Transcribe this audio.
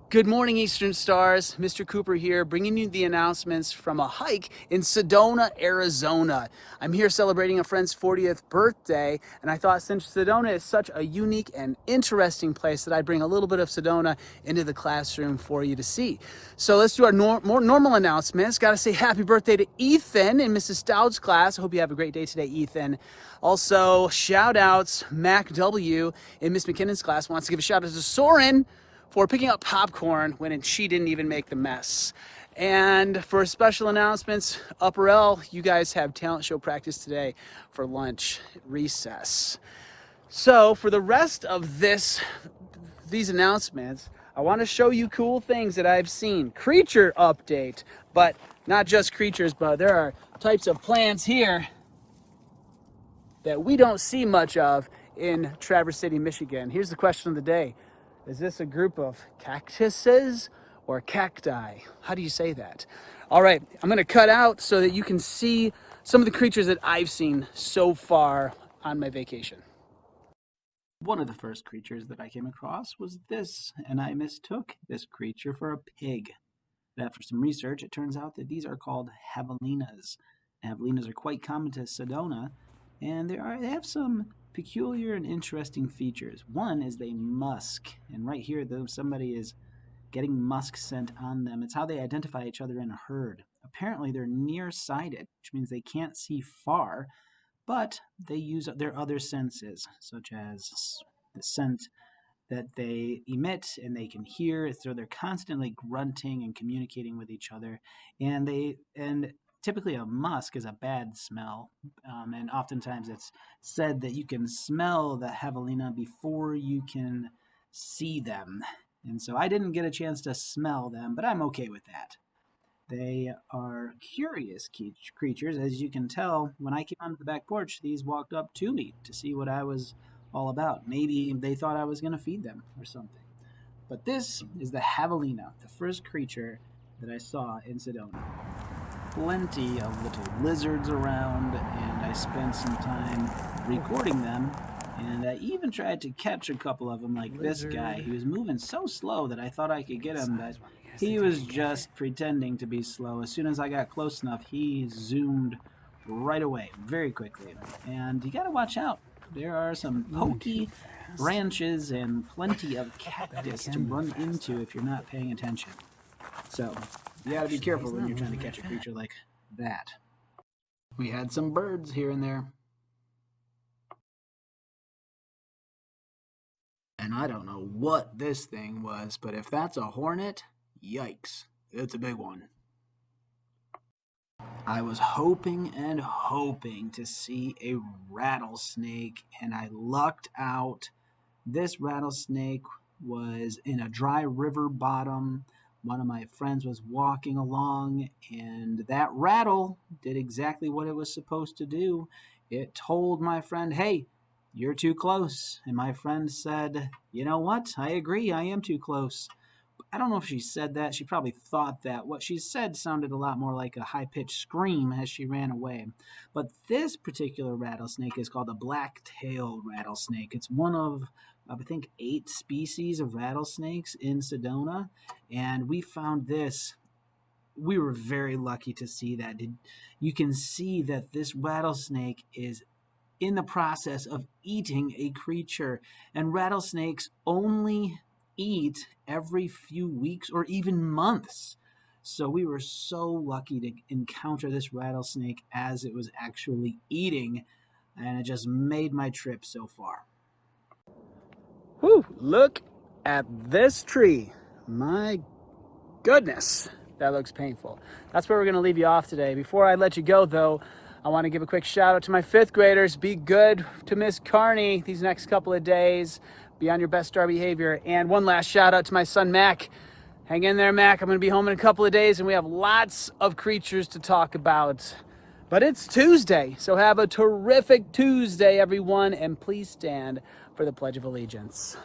Good morning, Eastern Stars. Mr. Cooper here, bringing you the announcements from a hike in Sedona, Arizona. I'm here celebrating a friend's 40th birthday, and I thought since Sedona is such a unique and interesting place that I'd bring a little bit of Sedona into the classroom for you to see. So let's do our more normal announcements. Got to say happy birthday to Ethan in Mrs. Stoud's class. I hope you have a great day today, Ethan. Also, shout outs, Mac W in Miss McKinnon's class wants to give a shout out to Soren for picking up popcorn when she didn't even make the mess. And for special announcements, Upper L, you guys have talent show practice today for lunch recess. So for the rest of these announcements, I want to show you cool things that I've seen. Creature update, but not just creatures, but there are types of plants here that we don't see much of in Traverse City, Michigan. Here's the question of the day. Is this a group of cactuses or cacti? How do you say that? All right, I'm gonna cut out so that you can see some of the creatures that I've seen so far on my vacation. One of the first creatures that I came across was this, and I mistook this creature for a pig. After some research, it turns out that these are called javelinas. Javelinas are quite common to Sedona, and they have some peculiar and interesting features. One is they musk, and right here, though, somebody is getting musk scent on them. It's how they identify each other in a herd. Apparently, they're nearsighted, which means they can't see far, but they use their other senses, such as the scent that they emit and they can hear. So they're constantly grunting and communicating with each other, and typically a musk is a bad smell, and oftentimes it's said that you can smell the javelina before you can see them. And so I didn't get a chance to smell them, but I'm okay with that. They are curious creatures. As you can tell, when I came onto the back porch, these walked up to me to see what I was all about. Maybe they thought I was going to feed them or something. But this is the javelina, the first creature that I saw in Sedona. Plenty of little lizards around, and I spent some time recording them, and I even tried to catch a couple of them, like this guy. He was moving so slow that I thought I could get him, but he was just pretending to be slow. As soon as I got close enough, he zoomed right away, very quickly. And you gotta watch out. There are some pokey branches and plenty of cactus to run into if you're not paying attention. So you gotta be careful when you're trying to catch a creature like that. We had some birds here and there. And I don't know what this thing was, but if that's a hornet, yikes, it's a big one. I was hoping and hoping to see a rattlesnake, and I lucked out. This rattlesnake was in a dry river bottom. One of my friends was walking along, and that rattle did exactly what it was supposed to do. It told my friend, hey, you're too close. And my friend said, you know what? I agree, I am too close. I don't know if she said that. She probably thought that. What she said sounded a lot more like a high-pitched scream as she ran away. But this particular rattlesnake is called a black-tailed rattlesnake. It's one of, I think, 8 species of rattlesnakes in Sedona. And we found this. We were very lucky to see that. You can see that this rattlesnake is in the process of eating a creature. And rattlesnakes only eat every few weeks or even months. So we were so lucky to encounter this rattlesnake as it was actually eating, and it just made my trip so far. Whew, look at this tree. My goodness, that looks painful. That's where we're gonna leave you off today. Before I let you go though, I want to give a quick shout out to my 5th graders. Be good to Miss Carney these next couple of days. Be on your best star behavior. And one last shout out to my son, Mac. Hang in there, Mac. I'm going to be home in a couple of days, and we have lots of creatures to talk about. But it's Tuesday, so have a terrific Tuesday, everyone, and please stand for the Pledge of Allegiance.